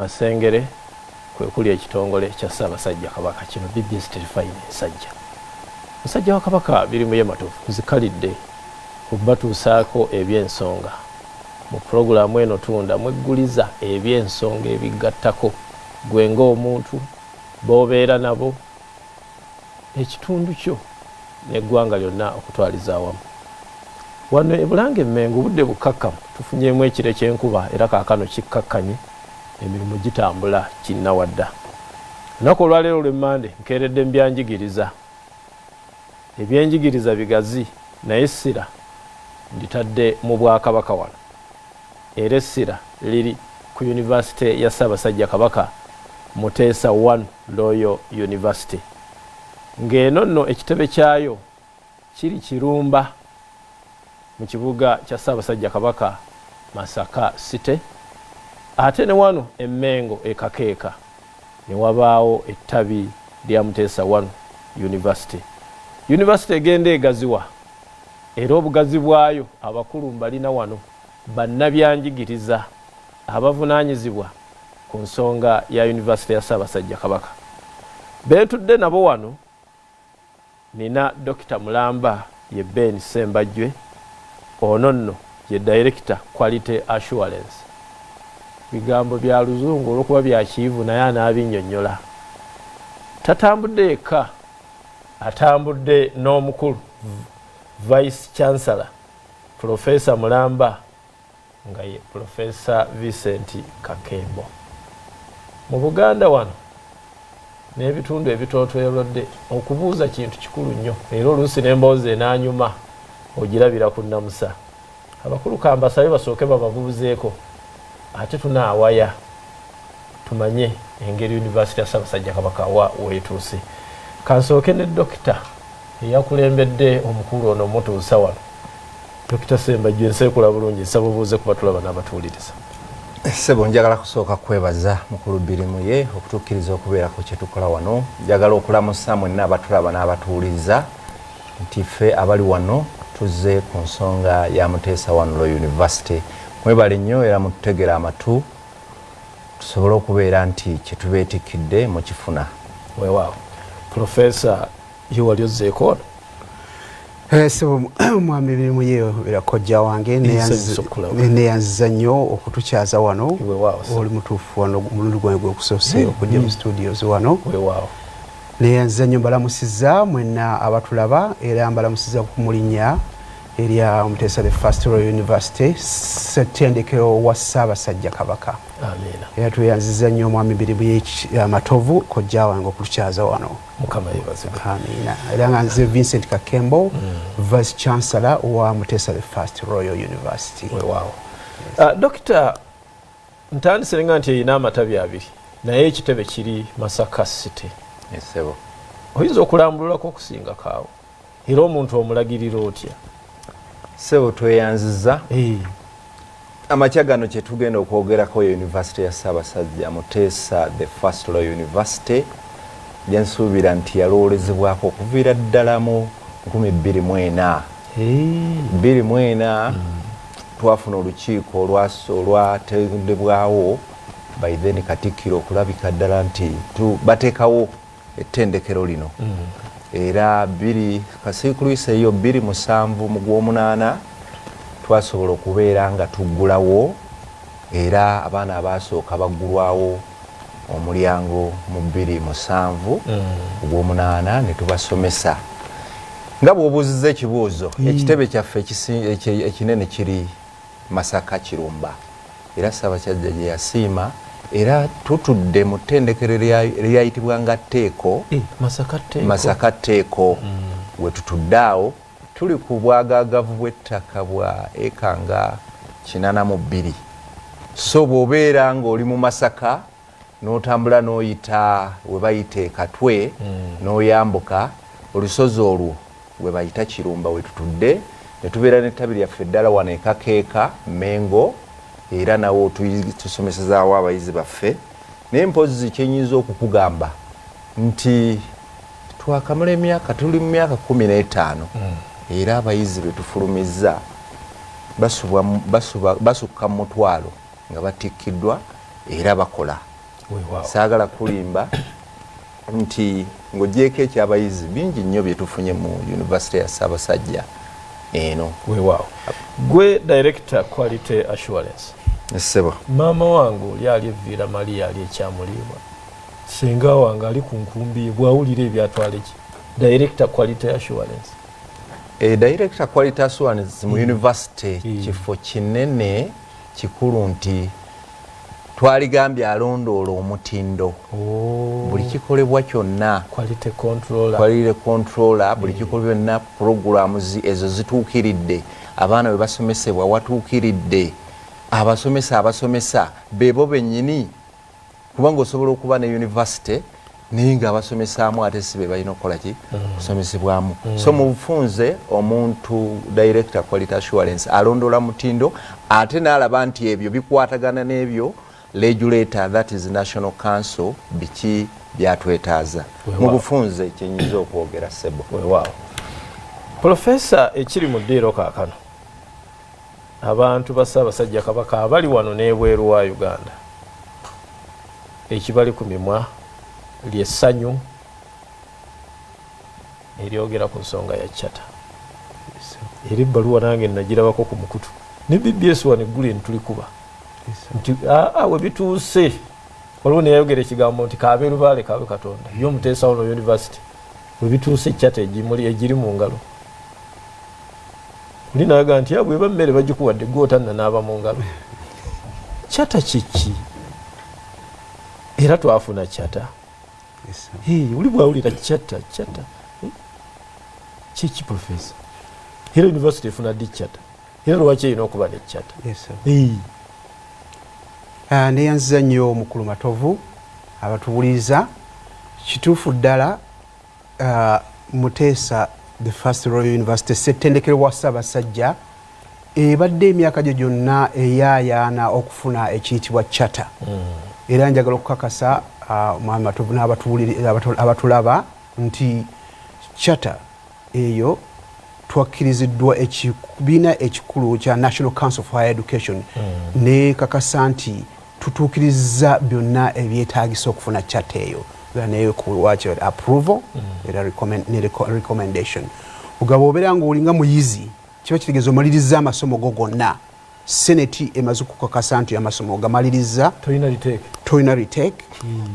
Asengere kwe kuli ekitongole kya Ssaabasajja Kabaka kino BBS Terefayini ensajja. Musajja wa Kabaka birimu y'ematuufu nzikalidde kubatuusaako eby'ensonga. Mu pulogulaamu eno tunda mwegguliza eby'ensonga ebigattako gwe ng'omuntu b'obeera nabo ekitundu kyo n'eggwanga lyonna okutwaliza awamu. Wano e Bulange Mmengo budde bukkakkamu tufunyeemu ekire ky'enkuba era kaakano kikkakkanye emirimu gitambula kinnawadda. Olunaku olwaleero lw'Emmande nkeeredde mu Eby'enjigiriza. Eby'enjigiriza bigazi naye essira nditadde mu Bwakabaka wano. Era essira liri ku University ya Ssaabasajja Kabaka Muteesa I Royal University. Ng'eno nno ekitebe kyayo kiri Kirumba mu kibuga kya Ssaabasajja Kabaka Masaka City. Ate ne wano Emmengo ekakeeka ne wabaawo ettabi lya Muteesa I University. University egenda egaziwa era obugazi bwayo abakulu mbalina wano bannabyanjigiriza abavunaanyizibwa ku nsonga ya University ya Ssaabasajja Kabaka. Beetudde nabo wano nina Dr. Mulamba ye Ben Sembajjwe, ono nno ye Director Quality Assurance. Bigambo bya Luzungu olwokuba bya Kiivu naye anaabinnyonnyola. Tatambudde eka, atambudde n'omukulu Vice Chancellor Professor Mulamba nga ye Professor Vincent Kakembo. Mu Buganda wano n'ebitundu ebitootwerodde okubuuza kintu kikulu nnyo era oluusi n'emboozi enaanyuma ogirabira ku nnamusa. Abakulu kambasabe basooke bababuuzeeko ate tunaawaya tumanye engeri University ya Ssaabasajja Kabaka weetuuse. Kansooke ne Dokita eyakulembedde omukulu ono mutuusa wano. Dr. Sembajjwe nseekula bulungi nsaba obuuze kuba tulaba n'abatuwuliriza. Sebo njagala kusooka kwebaza mukulu birimu ye okutukkiriza okubeerako kye tukola wano. Njagala okulamusa mwenna abatulaba n'abatuwuliriza nti ffe abali wano tuzze ku nsonga ya Muteesa I Royal University. Mwebale nnyo era mututegera amatu tusobole okubeera nti kye tubeetikkidde mu kifuna. Weewaawo. Professor wali ozzeeko ono? So mwami birimu ye era kojja wange neyanziza nnyo okutukyaza wano. Oli mutuufu wano omulundi gwange gw'okusoose okujja mu studios wano. Weewaawo. Neyanziza nnyo mbalamusiza mwenna abatulaba era mbalamusiza ku mulinnya erya Muteesa I Royal University ssettendekero wa Ssaabasajja Kabaka. Amiina. Era tweyanziza nnyo mwami birimu y'amatovu kojja wange okutukyaza wano. Mukama yeebazibwe. Amiina. Era nga nze Vincent Kakembo, Vice Chancellor wa Muteesa I Royal University. Weewaawo. Dokita, ntandise nga nti erina amatabi abiri naye ekitebe kiri Masaka City. Esebo. Oyinza okulambululako okusinga kaawo era omuntu omulagirira otya? Sebo tweyanziza. Amakya gano kye tugenda okwogerako ya University ya Ssaabasajja Muteesa I Royal University gyensuubira nti yaloolezebwako okuviira ddala mu 2024. 2024 twafuna olukiiko olwatendebwawo by then Katikkiro okulabika ddala nti bateekawo ettendekero lino. Era kasiikulwise eyo 27 mu Gw'omunaana twasobola okubeera nga tuggulawo era abaana abaasooka baggulwawo omulyango mu 27 Gw'omunaana ne tubasomesa. Nga bw'obuuzizza ekibuuzo, ekitebe kyaffe ekinene kiri Masaka Kirumba era Ssaabasajja gye yasiima era tutudde mu ttendekero eryayitibwa nga Tteeko. Masaka Tteeko we tutudde awo tuli ku bwagaagavu bw'ettaka bwa eka nga 82. So bw'obeera ng'oli mu Masaka n'otambula n'oyita we bayita Katwe n'oyambuka olusozi olwo we bayita Kirumba we tutudde ne tubeera n'ettabi lyaffe eddala wano ekakeeka Mmengo era nawo tusomesezaawo abayizi baffe. Naye mpozi kyenyinza okukugamba nti twakamala emyaka tuli mu myaka 15 era abayizi betufulumizza basukka mu mutwalo nga batikkiddwa era bakola saagala kulimba nti ng'ogyeko ekyabayizi bingi nnyo bye tufunye mu University ya Ssaabasajja eno. Weewaawo. Gwe Director Quality Assurance. Ssebo. Maama wange yali evviira mali yali ekyamuliibwa. Senga wange ali ku nkumbi bw'awulira ebyatwala ki. Director Quality Assurance. Director Quality Assurance mu University kifo kinene kikulu nti twaligambye alondoola omutindo. Buli kikolebwa kyonna Quality controller buli kikolebwa byonna programs ezo zituukiridde abaana bwe basomesebwa watuukiridde abasomesa bebo bennyini kubanga osobola okuba ne university naye ng'abasomesaamu ate si be balina okukola ki kusomesebwamu. So mu bufunze omuntu Director Quality Assurance alondoola mutindo ate n'alaba nti ebyo bikwatagana n'ebyo regulator, that is National Council, biki byatwetaaza mu bufunze kyenyinza okwogera Ssebo. Weewaawo. Professor ekiri mu ddiiro kaakano abantu ba Ssaabasajja Kabaka abali wano n'ebweru wa Uganda ekibali ku mimwa ly'essanyu eryogera ku nsonga ya Charter. Eri ebbaluwa nange nagirabako ku mukutu ne BBS wano eggulu ntulikuba nti we bituuse waliwo neyayogera ekigambo nti kaabe lubaale kaabe Katonda yo Muteesa I Royal University we bituuse Charter egiri mu ngalo oli nayaga nti bweba mmere bagikuwadde gwotanna n'aba mu ngalo. Charter kiki era twafuna Charter. Uli bwawulira Charter kiki Professor era University efuna ddi Charter era lwaki erina okuba ne Charter. Neyanziza nnyo Mukulu Matovu abatuwuliza kituufu ddala Muteesa the First Royal University ssettendekero wa Ssaabasajja ebadde emyaka gyo gyonna eyaayaana okufuna ekiyitibwa Charter. Era njagala okukakasa Mwami Matovu n'abatulaba nti Charter eyo twakkiriziddwa ekibiina ekikulu kya National Council for Higher Education ne kakasa nti tutuukiriza byonna ebyetaagisa okufuna Charter eyo naye kuwakyo approval era recommendation. Ugaba obeera ng'olinga muyizi kiba kitegeeza omaliriza amasomo go gonna Senate emaze okukakasa nti amasomo ogamaliriza toyina retake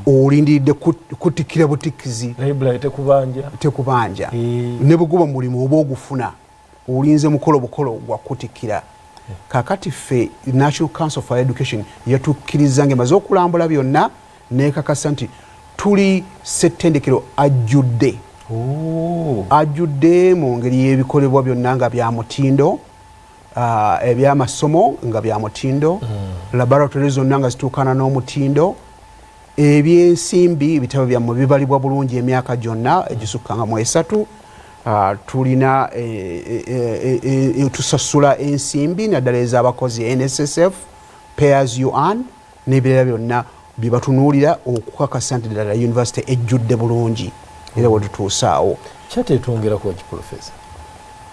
olindiridde kutikkira butikkizi library tekubanja ne bweguba mulimu oba ogufuna olinze bukolo gwa kutikkira. Kakati ffe National Council for Education yatukkiriza ng'emaze okulambula byonna nekakasa nti tuli ssettendekero ajjudde mu ngeri y'ebikolebwa byonna nga bya mutindo ebyamasomo nga bya mutindo laboratory zonna nga zituukana n'omutindo ebyensimbi ebitabo byammwe bibalibwa bulungi emyaka gyonna egisukka nga mu 3 tulina tusasula ensimbi naddala ez'abakozi NSSF pay as you earn n'ebirala byonna bibatunuulira okukakasa nti ddala University ejjudde bulungi era wetutuusaawo. Charter etwongerako ki Professor?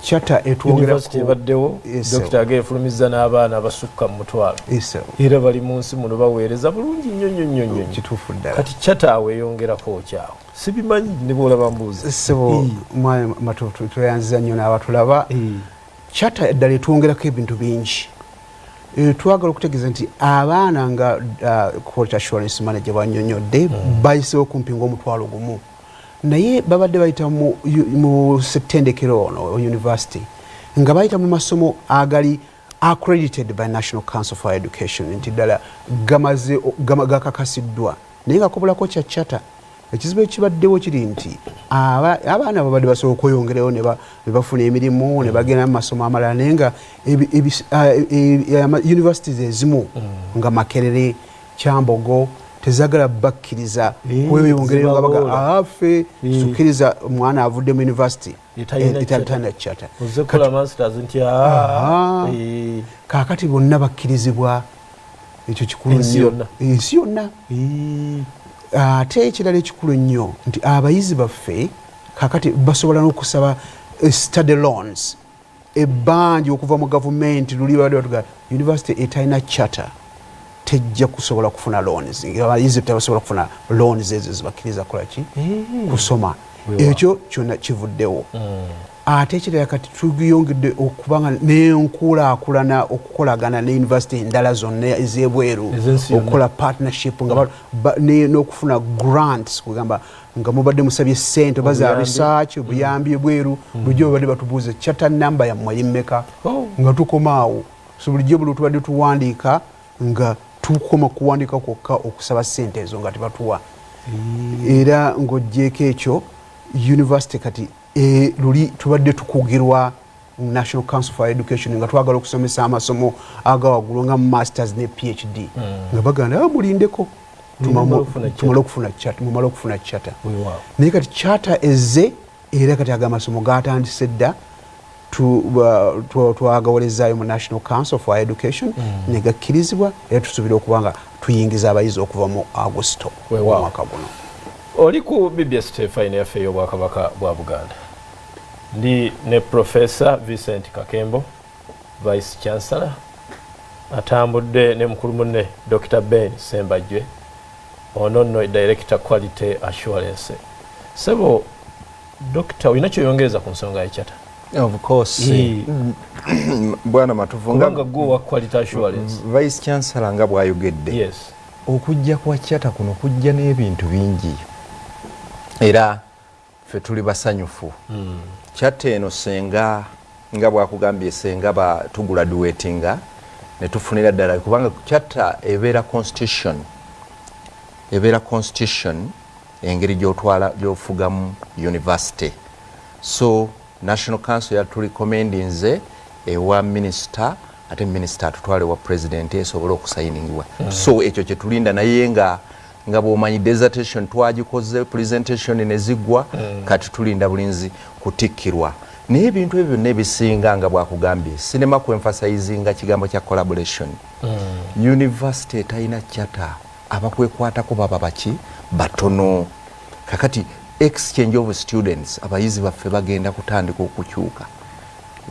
Charter University ebaddewo Dr. Agefulumiza n'abaana abasukka mu 12 era bali mu nsi muno baweereza bulungi nnyo kituufu ddala. Kati Charter weeyongerako kyawo sibimanyi ne bwolaba mbuuzi Ssebo Mwami Matovu tweyanziza nnyo n'abatulaba. Charter eddala etwongerako ebintu bingi. Twagala okutegeeza nti abaana nga Quality Assurance Manager bannyonnyodde bayiseewo kumpi ng'omutwalo gumu naye babadde bayita mu ssettendekero ono University nga bayita mu masomo agali accredited by National Council for Education nti ddala gakakasiddwa naye nga kobulako kya Charter. Ekizibu ekibaddewo kiri nti abaana babadde basobola okweyongerayo ne bafuna emirimu ne bagenda mu masomo amalala naye nga universities ezimu nga Makerere Kyambogo tezagala bakkiriza kweyongerayo nga baga afe sukkiriza omwana avudde mu university etalina Charter kaakati bonna bakkirizibwa ekyo kikulu nnyo ensi yonna. Ate ekirala ekikulu nnyo nti abayizi baffe kakati basobola n'okusaba study loans ebbanja okuva mu gavumenti luli badde batuga University etalina Charter tejja kusobola kufuna loans abayizi tebasobola kufuna loans ezo zibakkiriza kolaki kusoma ekyo kyonna kivuddewo ate ekirala kati tugiyongedde okubanga n'enkulaakulana okukolagana ne university endala zonna ez'ebweru okukola partnership n'okufuna grants kugamba nga mubadde musabye ssente baza research obuyambi ebweru bulijjo babadde batubuuza charter number yammwe yimmeka nga tukomaawo so bulijjo buli tubadde tuwandiika nga tukoma kuwandiika kwokka okusaba ssente ezo nga tebatuwa era ng'oggyeko ekyo university kati luli tubadde tukugirwa National Council for Education nga twagala okusomesa amasomo agawaggulu nga masters ne PhD nga baganda mulindeko tumala okufuna charter naye kati charter ezze era kati agamasomo gatandise dda twagawolezaayo mu National Council for Education ne gakkirizibwa era tusuubira okuba nga tuyingiza abayizi okuva mu Augusito omwaka guno. Oli ku BBS Tefine yaffe y'Obwakabaka bwa Buganda. Ndi ne Professor Vincent Kakembo, Vice Chancellor, atambudde ne mukulu munne Dr. Ben Sembajwe, ono nno Director Quality Assurance. Sebo, Dr. olina kyoyongeza ku nsonga y'ekyata? Of course. Bwana Matuvunga. Kubanga gwe wa Quality Assurance. Vice Chancellor nga bw'ayogedde. Yes. Okujja kwa kyata kuno kujja n'ebintu bingi. Era ffe tuli basanyufu. Kyata eno senga nga bwakugambye senga batuguladuwetinga ne tufunira ddala kubanga kyata ebeera constitution engeri gy'ofugamu university. So National Council yaturecommendinze ewa minister ate minister atutwale wa president esobola okusayiningibwa. So ekyo kye tulinda naye nga bw'omanyi dissertation twagikoze presentation nezigwa kati tulinda bulinzi kutikkirwa naye ebintu ebyo byonna ebisinga nga bwakugambye sinema kuemphasizinga kigambo kya collaboration. University etayina kyata abakwekwatako baba baki batono kakati exchange of students abayizi baffe bagenda kutandika okukyuka.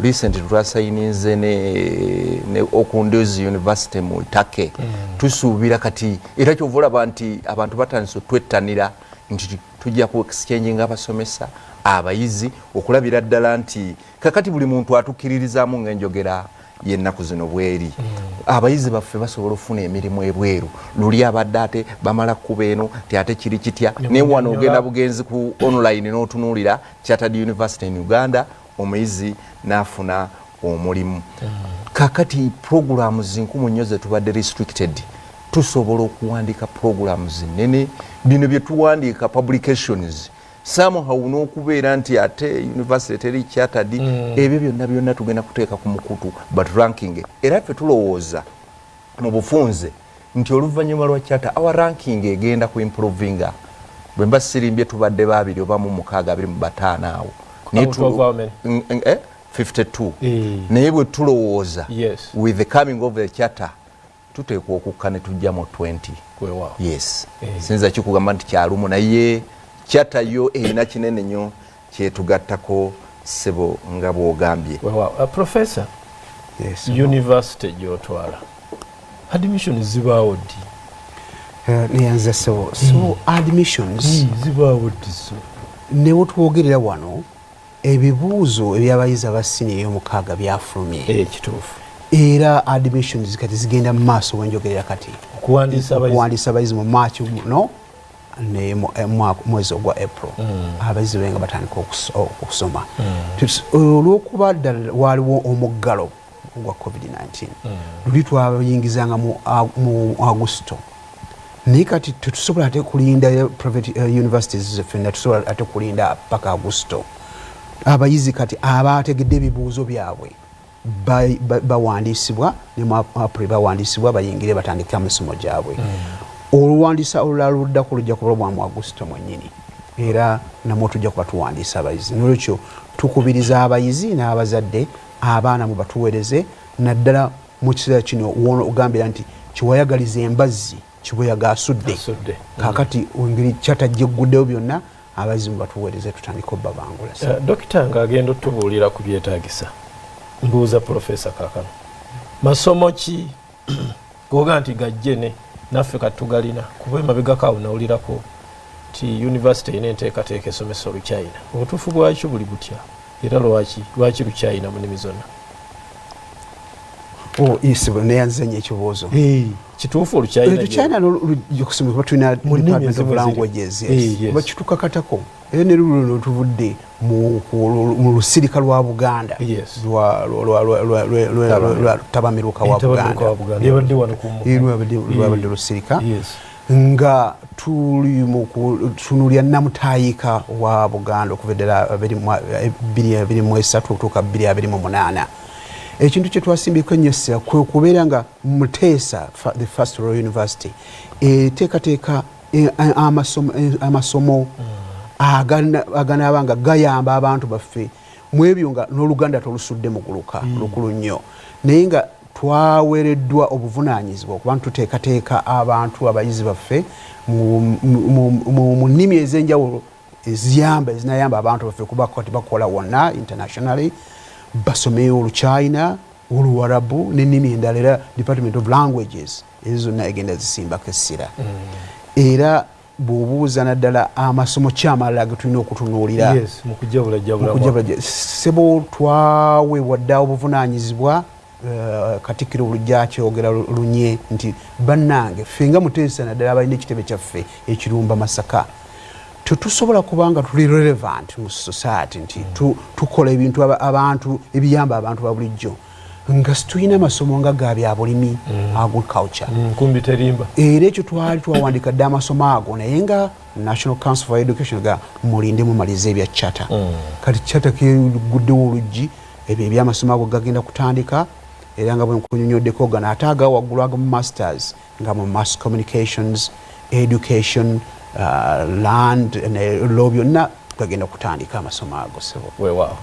Recently twasayininze ne Okundozi University mu Take tusuubira kati era kyovulaba nti abantu batandise twettanira nti tujja ku exchange abasomesa abayizi okulabira ddala nti kakati buli muntu atukkiririzaamu ng'enjogera y'ennaku zino bweri abayizi baffe basobola okufuna emirimu ebweru luli abadde ate bamala kkuba eno ate kiri kitya naye wano ogenda bugenzi ku online n'otunuulira Chartered University in Uganda omuyizi n'afuna omulimu. Kakati programs nkumu nnyo ze tubadde restricted tusobola okuwandiika programs nnene bino bye tuwandiika publications somehow n'okubeera nti ate university teri chartered ebyo byonna tugenda kuteeka ku mukutu but ranking era ffe tulowooza mu bufunze nti oluvannyuma lwa charter our ranking egenda ku improvinga bwe mba sirimbye tubadde babiri oba mu 625 awo 52 naye bwe tulowooza with the coming of the charter tuteekwa okukka ne tujja mu 20. Yes. Sinza kikugamba nti kyalumu naye charter yo erina kinene nnyo kyetugattako sebo nga bw'ogambye. Professor, university gy'otwala admissions zibaawo ddi? Niyanza so admissions zibaawo ddi so newo twogerera wano ebibuuzo ebyabayizi abasini ey'omukaaga byafulumye kituufu era admissions kati zigenda mu maaso wenjogerera kati okuwandiisa abayizi mu March no ne mwezi ogwa April abayizi benga batandika okusoma olw'okuba ddala waliwo omuggalo ogwa COVID-19 luli twayingizanga mu Augusito naye kati tetusobola ate kulinda private universities zeffenna tusobola ate kulinda paka Augusito. Abayizi kati abategedde ebibuuzo byabwe bawandiisibwa ne mu April bawandiisibwa bayingire batandike amasomo gyabwe. Oluwandiisa olulala luddako lujja kuba mu Augusito mwennyini era namwe tujja kuba tuwandiisa abayizi n'olwekyo tukubiriza abayizi n'abazadde abaana mu batuweereze naddala mu kiseera kino wono ogambira nti kiwayagaliza embazzi kibuyaga asudde kakati engeri kyatajjegguddewo byonna abayizi mu batuweereze tutandika obbabangula. Dokita ng'agenda otubuulira ku byetaagisa mbuuza Professor kaakano masomo ki goga nti gajjene naffe katugalina kuba emabegako awo nawulirako ti university ine enteekateeka esomesa oluchina obutuufu bwakyo buli butya era lwaki luchina mu nnimi zonna isibo neyanzanya ekibuuzo kituufu oluchina kusomesa tulina department of languages bakitukakatako era ne luno tuvudde mu lusirika lwa Buganda lwatabamirwuka wa Buganda lusirika nga tuli mu kutunulya namutayika wa Buganda okuva ddala 2023 okutuuka 2028 ekintu kye twasimbiko ennyo essira kwe kubeera nga Muteesa the First Royal University eteekateeka amasomo aganaaba nga gayamba abantu baffe mu ebyo nga n'Oluganda tolusudde mu guluka lukulu nnyo naye nga twaweereddwa obuvunaanyizibwa okuba tuteekateeka abantu abayizi baffe mu nnimi ez'enjawulo ezinayamba abantu baffe kuba kati bakola wonna internationally basome Oluchina Oluwarabu n'ennimi endala era Department of Languages ezo zonna egenda zisimbako essira era bw'obuuza naddala amasomo ki amalala ge tulina okutunuulira mu kujabula sebo twaweebwa dda obuvunaanyizibwa Katikkiro olujja kyogera lunye nti bannange ffe nga Muteesa naddala abalina ekitebe kyaffe ekirumba Masaka tetusobola kubanga tuli relevant mu society nti tukola ebintu abantu ebiyamba abantu ba bulijjo nga situyina amasomo nga ga byabulimi agriculture nkumbi terimba era ekyo twali twawandika dda amasomo ago naye nga National Council for Education ga mulinde mumalize ebya chata kati chata keguddewo oluggi ebyo ebyamasomo ago gagenda kutandika era nga bwe nkunyonyoddeko gana ate agawo waggulu aga mu masters nga mu mass communications education land law byonna gagenda kutandika amasomo ago sebo weewaawo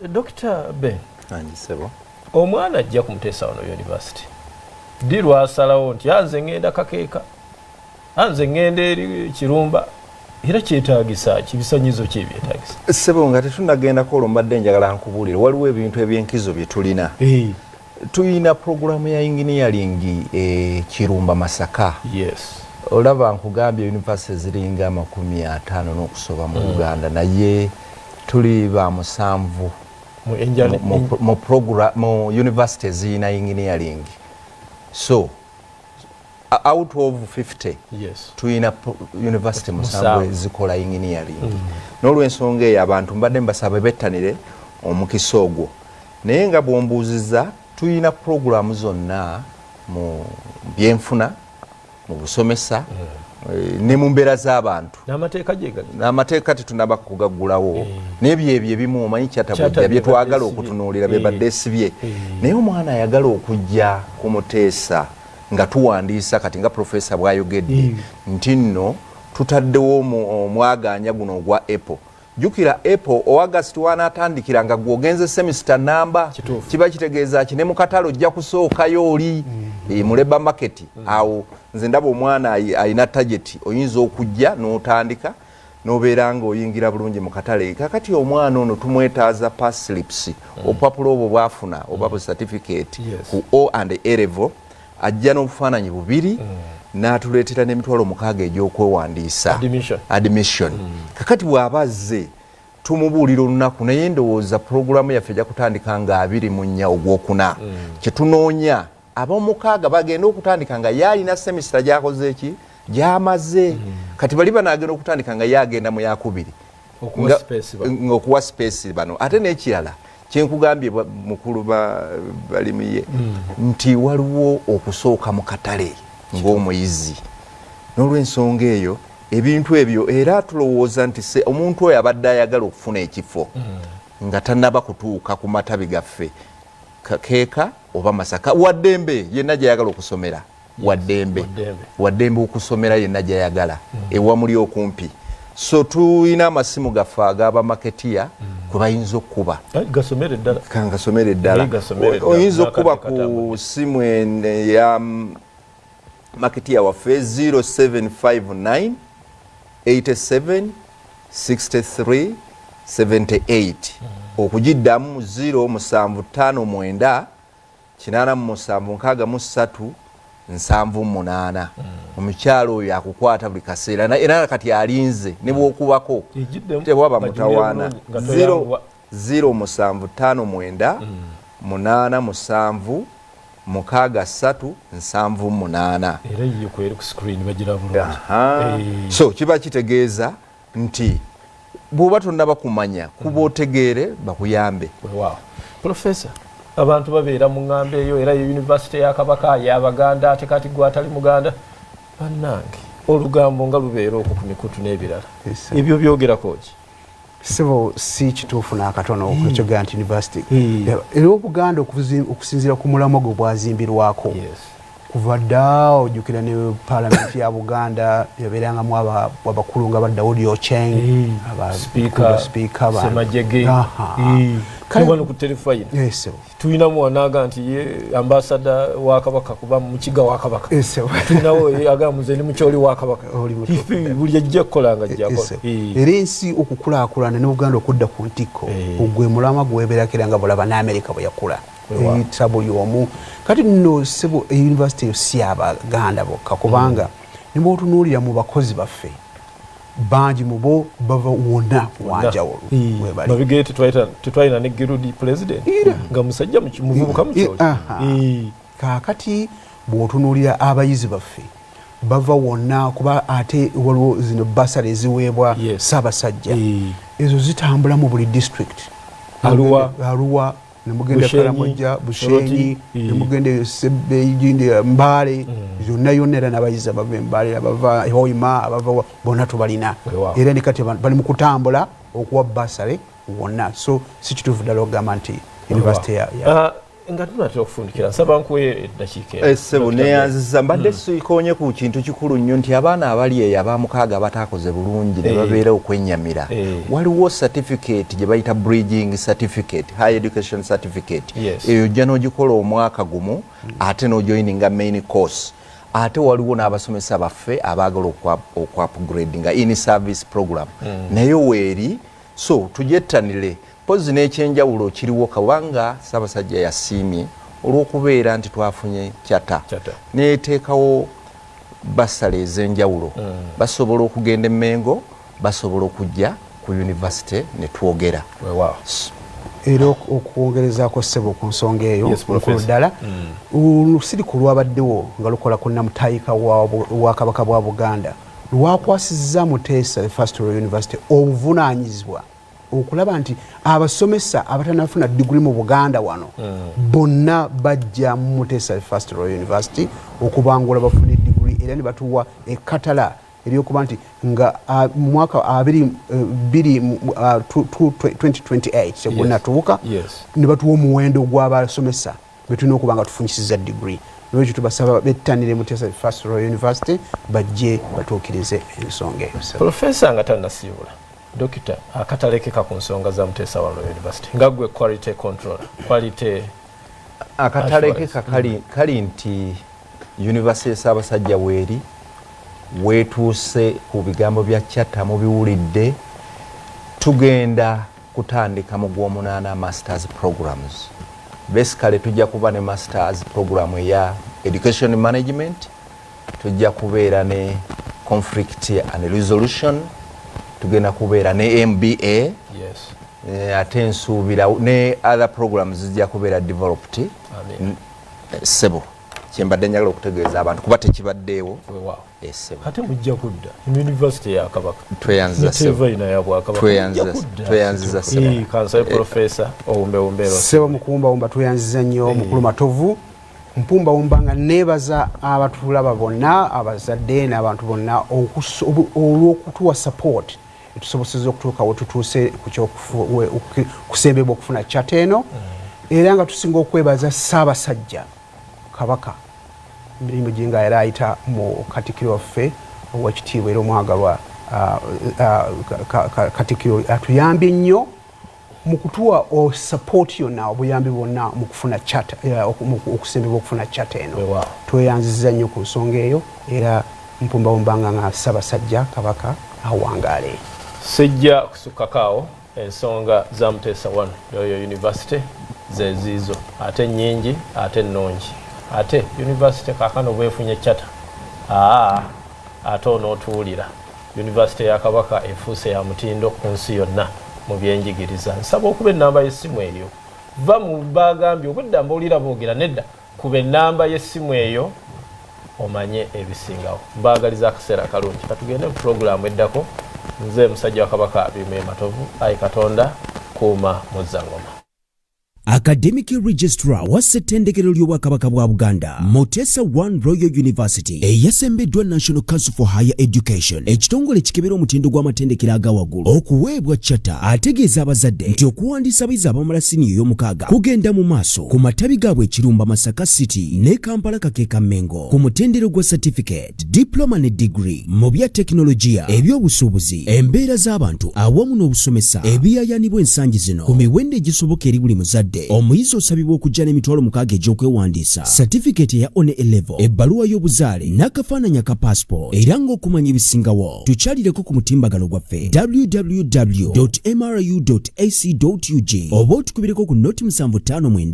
Dr. Ben Sebo omwana ajja ku Muteesa wano university ddi lwasalawo nti anze ngenda kakeeka anze ngenda eri Kirumba era kyetaagisa kibisanyizo ki ebyetaagisa Sebo nga tetunagendako olwo mbadde njagala nkubuulire waliwo ebintu ebyenkizo bye tulina tuyina programu ya engineering Kirumba Masaka olaba nkugambye university ziringa 50 n'okusoba mu Uganda naye tuli ba 7 mu program mu university zina engineering so out of 50 tuyina university musanvu zikola engineering n'olw'ensonga eyo abantu mbadde mbasaba bettanire omukisa ogwo naye nga bwombuuziza tuyina programu zonna mu byenfuna mu busomesa ne mu mbeera z'abantu n'amateeka tetunaba kugaggulawo n'ebyo ebyo ebimu omanyi kyatabujja bye twagala okutunuulira bye badde esibye naye omwana ayagala okujja ku Muteesa nga tuwandiisa kati nga profesa bw'ayogedde nti nno tutaddewo omwaganya guno ogwa Apple jukira Apple August wanaatandikira nga gwogenze semester namba kiba kitegeeza ki ne mu katalo ojja kusookayo oli mu labor market awo nze ndaba omwana ayina target oyinza okujja n'otandika n'obeera nga oyingira bulungi mu katale kakati omwana ono tumwetaaza pass slips obupapula obwo bwafuna oba certificate ku O and A level ajja n'obufaananyi bubiri n'atuleetera n'emitwalo 6 egy'okwewandiisa admission kakati bw'abazze tumubuulira olunaku naye ndowooza pulogulaamu yaffe ejja kutandika nga 24 ogwokuna kyetunoonya ab'omukaaga bagenda okutandika nga yaalina semisita gy'akoze eki gy'amaze kati bali banaagenda okutandika nga yaagenda mu yakubiri okuwa space bano ate n'ekirala kyenkugambye mukulu balimiye nti waliwo okusooka mu katale ng'omuyizi n'olw'ensonga eyo ebintu ebyo era tulowooza nti omuntu oyo abadde ayagala okufuna ekifo nga tannaba kutuuka ku matabi gaffe kakeeka oba Masaka waddembe yenna gyayagala okusomera waddembe okusomera yenna gyayagala ewa muli okumpi so tuyina amasimu gaffe agaba maketiya kwe bayinza okuba kangasomere ddala oyinza okuba ku simu ya maketiya waffe 0759 87 63 78 okugiddamu 075 9 87,78 omukyalo oyo akukwata buli kaseera era kati alinze ne bwokubako tewaba mutawaana 0,759 8,7,6,3,78 era yiyo kweri ku screen bagira bulungi. So kiba kitegeeza nti bw'oba tonnaba kumanya kuba otegeere bakuyambe. Wow. Professor, abantu babeera mu ngambe eyo era University ya Kabaka y'Abaganda ate kati gwe atali Muganda bannange olugambo nga lubeera okwo ku mikutu n'ebirala ebyo byogerako ki? Sebo si kituufu n'akatono okukyogerera nti University era Obuganda okusinziira ku mulamwa gwe bwazimbirwako kuva dda ojjukira ne Parliament ya Buganda yabeerangamu abakulu nga Daudi Ocheng speaker Semajege wano ku telefayina tulinamu wanaaga nti ye ambasada wa Kabaka kuba mukiga wa Kabaka tulinawo aga muzeni mukyoli wa Kabaka buli ajja kukolanga ajjakola era ensi okukulaakulana ne Uganda okudda ku ntikko ogwe mulama gwebeerakiranga bulaba n'Amerika bwe yakula trouble yomu kati nno sebo university si Abaganda bokka kubanga ne bw'otunuulira mu bakozi baffe banji mubo bava wona wanjawolo navigate tutwaina ne Girudi president nga musajja muvubuka mukyoli kakati bw'otunuulira abayizi baffe bava wona kuba ate waliwo zino basale eziweebwa Ssaabasajja ezo zitambula mu buli district Arua nemugende Karamoja Bushenyi nemugende Eby'enjigiriza Mbale yonna era n'abayizi abava Mbale abava Hoima abava bonna tubalina era ne kati bali mu kutambula okuwa basale wonna so si kituufu ddala okugamba nti university nga tunatera okufundikira nsaba nkuwe eddakiika essebo neyanziza mbadde sikonye ku kintu kikulu nnyo nti abaana abali eyo abamukaaga bataakoze bulungi ne babeera okwennyamira waliwo certificate gye bayita bridging certificate high education certificate eyo ojja n'ogikola omwaka gumu ate n'ojoininga main course ate waliwo n'abasomesa baffe abaagala okupgrade nga in service program naye weeri so tujettanire pozi n'ekyenjawulo kiriwo kabanga Ssaabasajja yasiimye olw'okubeera nti twafunye kyata neeteekawo basale ez'enjawulo basobola okugenda Mengo basobola okujja ku university ne twogera era okwongerezaako ssebo ku nsonga eyo nkulu ddala olusiriku lwabaddewo nga lukola ku nnamutayika wa Kabaka bwa Buganda lwakwasizza Muteesa I Royal University obuvunaanyizibwa okulaba nti abasomesa abatanafuna degree mu Buganda wano bonna bajja mu Muteesa I Royal University okubangula bafune degree era ne batuwa ekkatala eryokuba nti nga mu mwaka 2028 segonna tubuka ne batuwa omuwendo gw'abasomesa betulina okuba nga tufunyisiza degree n'ekyo tubasaba bettanire Muteesa I Royal University bajje batuukirize ensonga eyo. Professor nga tannasiibula Dokita akatalekeka ku nsonga za Muteesa I Royal University nga gwe quality control quality akatalekeka kali nti University Ssaabasajja weeri weetuuse ku bigambo bya Chatta mubiwulidde tugenda kutandika mu Gw'omunaana masters programs basically tujja kuba ne masters program eya education management tujja kubeera ne conflict and resolution tugenda kubeera ne MBA ate nsuubira ne other programs zijja kubeera developed sebo kyembadde njagala okutegeeza abantu kuba tekibaddeewo ate mujja kudda University ya Kabaka tweyanziza sebo tweyanziza sebo kansayo Professor owumbewumbero sebo mukumbawumba tweyanziza nnyo mukulu Matovu mpumbawumba nga neebaza abatulaba bonna abazadde n'abantu bonna olw'okutuwa support etusobosezza okutuuka we tutuuse kusembebwa okufuna chat eno era nga tusinga okwebaza Ssaabasajja Kabaka emirimu gye nga era ayita mu Katikkiro waffe owekitiibwa era omwagalwa Katikkiro atuyambye nnyo mu kutuwa support yonna obuyambi bwonna mu kufuna chat okusembebwa okufuna chat eno tweyanziza nnyo ku nsonga eyo era mpumbawumbanga nga Ssaabasajja Kabaka awangaale. Sejja kusukkakaawo ensonga za Muteesa I Royal University zezizo ate nyingi ate nongi ate university kakano bwefunye chata ate onootuwulira university ya Kabaka efuuse ya mutindo ku nsi yonna mu byenjigiriza. Nsaba okuba ennamba y'essimu eyo va mu bagambye okudda mbuulira boogera nedda kuba ennamba y'essimu eyo omanye ebisingawo. Mbaagaliza akaseera kalungi katugende mu pulogulaamu eddako. Nze musajja wa Kabaka Bime Matovu, ayi Katonda kuuma Muzzangoma. Academic Registrar wa ssettendekero ly'Obwakabaka bwa Buganda, Muteesa I Royal University, eyasembeddwa National Council for Higher Education, ekitongole kikebera omutindo gw'amatendekero aga waggulu, okuweebwa chata ategeeza abazadde nti okuwandiisa abayizi abamala siniya ey'omukaaga kugenda mu maaso ku matabi gaabwe Kirumba, Masaka City ne Kampala Kakeeka Mengo ku mutendero gwa certificate, diploma ne degree mu bya teknologiya, ebyobusuubuzi, embeera z'abantu awamu n'obusomesa ebiyaayaanibwa ensangi zino ku miwendo egisoboka eri buli muzadde. Omuyizi osabibwa okujja n'emitwalo 6 egy'okwewandiisa, certificate ya on A level, ebbaluwa y'obuzaale n'akafaananya ka passport. Era ng'okumanya ebisingawo tukyalireko ku mutimbagano gwaffe www.mru.ac.ug oba otukubireko ku 0759